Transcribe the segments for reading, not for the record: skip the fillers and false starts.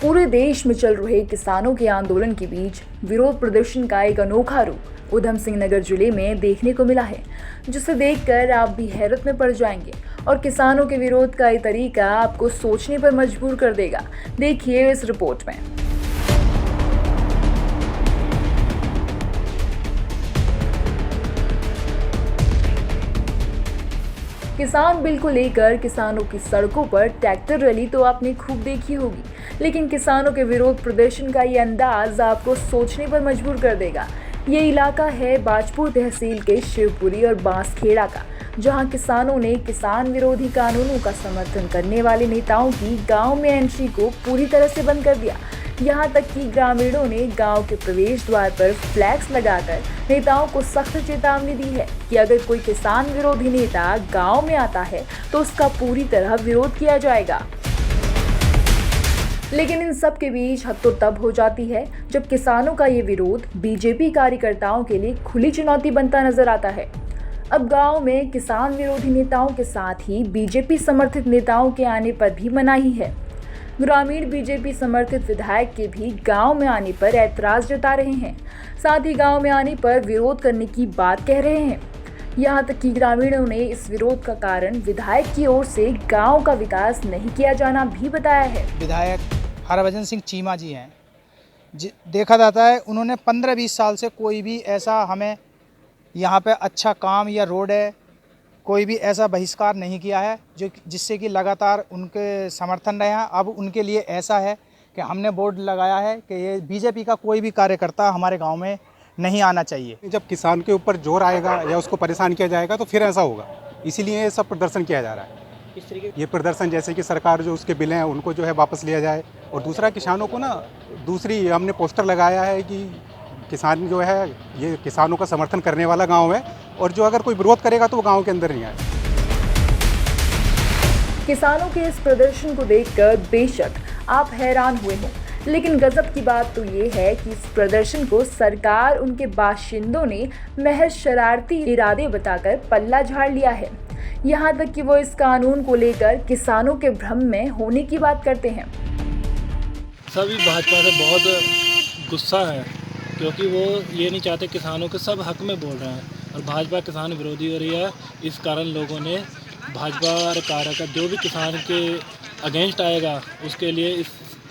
पूरे देश में चल रहे किसानों के आंदोलन के बीच विरोध प्रदर्शन का एक अनोखा रूप उधम सिंह नगर जिले में देखने को मिला है, जिसे देखकर आप भी हैरत में पड़ जाएंगे और किसानों के विरोध का ये तरीका आपको सोचने पर मजबूर कर देगा। देखिए इस रिपोर्ट में। किसान बिल को लेकर किसानों की सड़कों पर ट्रैक्टर रैली तो आपने खूब देखी होगी, लेकिन किसानों के विरोध प्रदर्शन का ये अंदाज आपको सोचने पर मजबूर कर देगा। ये इलाका है बाजपुर तहसील के शिवपुरी और बांसखेड़ा का, जहां किसानों ने किसान विरोधी कानूनों का समर्थन करने वाले नेताओं की गांव में एंट्री को पूरी तरह से बंद कर दिया। यहाँ तक कि ग्रामीणों ने गांव के प्रवेश द्वार पर फ्लैक्स लगाकर नेताओं को सख्त चेतावनी दी है कि अगर कोई किसान विरोधी नेता गांव में आता है तो उसका पूरी तरह विरोध किया जाएगा। लेकिन इन सब के बीच हद तो तब हो जाती है जब किसानों का ये विरोध बीजेपी कार्यकर्ताओं के लिए खुली चुनौती बनता नजर आता है। अब गांव में किसान विरोधी नेताओं के साथ ही बीजेपी समर्थित नेताओं के आने पर भी मनाही है। ग्रामीण बीजेपी समर्थित विधायक के भी गांव में आने पर ऐतराज जता रहे हैं, साथ ही गांव में आने पर विरोध करने की बात कह रहे हैं। यहां तक कि ग्रामीणों ने इस विरोध का कारण विधायक की ओर से गांव का विकास नहीं किया जाना भी बताया है। विधायक हरभजन सिंह चीमा जी हैं, देखा जाता है उन्होंने 15-20 साल से कोई भी ऐसा हमें यहाँ पे अच्छा काम या रोड है कोई भी ऐसा बहिष्कार नहीं किया है जिससे कि लगातार उनके समर्थन रहे हैं। अब उनके लिए ऐसा है कि हमने बोर्ड लगाया है कि ये बीजेपी का कोई भी कार्यकर्ता हमारे गांव में नहीं आना चाहिए। जब किसान के ऊपर जोर आएगा या उसको परेशान किया जाएगा तो फिर ऐसा होगा, इसीलिए ये सब प्रदर्शन किया जा रहा है। इस तरीके ये प्रदर्शन जैसे कि सरकार जो उसके बिल हैं उनको जो है वापस लिया जाए, और दूसरा किसानों को ना दूसरी हमने पोस्टर लगाया है कि किसान जो है ये किसानों का समर्थन करने वाला गांव है, और जो अगर कोई विरोध करेगा तो वो गांव के अंदर नहीं आए। किसानों के इस प्रदर्शन को देखकर बेशक आप हैरान हुए हों, लेकिन गजब की बात तो ये है कि इस प्रदर्शन को सरकार उनके बाशिंदों ने महज शरारती इरादे बताकर पल्ला झाड़ लिया है। यहाँ तक कि वो इस कानून को लेकर किसानों के भ्रम में होने की बात करते हैं। सभी भाजपा से बहुत गुस्सा है, क्योंकि वो ये नहीं चाहते किसानों के सब हक में बोल रहे हैं, और भाजपा किसान विरोधी हो रही है। इस कारण लोगों ने भाजपा कार्यकर्ता जो भी किसान के अगेंस्ट आएगा उसके लिए इस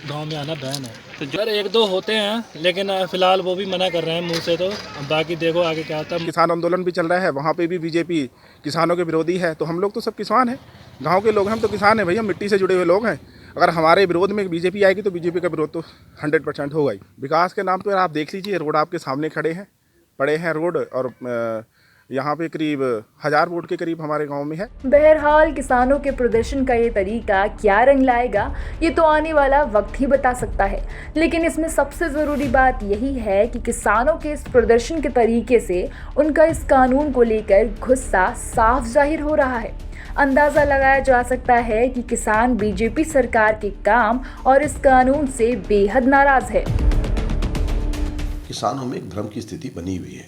गांव में आना बैन है। तो जर 1-2 होते हैं, लेकिन फिलहाल वो भी मना कर रहे हैं मुंह से, तो बाकी देखो आगे क्या होता है। किसान आंदोलन भी चल रहा है, वहाँ पे भी बीजेपी किसानों के विरोधी है। तो हम लोग तो सब किसान हैं, गाँव के लोग, हम तो किसान हैं भैया, मिट्टी से जुड़े हुए लोग हैं। अगर हमारे विरोध में बीजेपी आएगी तो बीजेपी का विरोध तो 100% होगा ही। विकास के नाम पर आप देख लीजिए, रोड आपके सामने पड़े हैं रोड, और यहाँ पे करीब 1000 वोट के करीब हमारे गांव में है। बहरहाल किसानों के प्रदर्शन का ये तरीका क्या रंग लाएगा ये तो आने वाला वक्त ही बता सकता है, लेकिन इसमें सबसे ज़रूरी बात यही है कि किसानों के इस प्रदर्शन के तरीके से उनका इस कानून को लेकर गुस्सा साफ जाहिर हो रहा है। अंदाज़ा लगाया जा सकता है कि किसान बीजेपी सरकार के काम और इस कानून से बेहद नाराज़ है। किसानों में एक भ्रम की स्थिति बनी हुई है,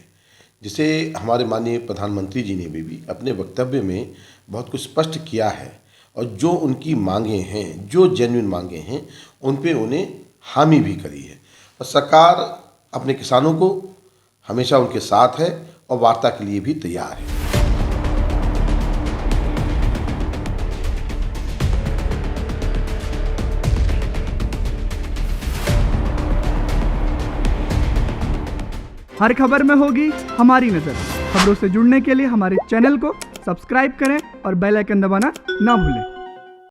जिसे हमारे माननीय प्रधानमंत्री जी ने भी अपने वक्तव्य में बहुत कुछ स्पष्ट किया है, और जो उनकी मांगें हैं, जो जेन्युइन मांगें हैं, उन पे उन्हें हामी भी करी है। और सरकार अपने किसानों को हमेशा उनके साथ है और वार्ता के लिए भी तैयार है। हर खबर में होगी हमारी नज़र। खबरों से जुड़ने के लिए हमारे चैनल को सब्सक्राइब करें और बेल आइकन दबाना ना भूलें।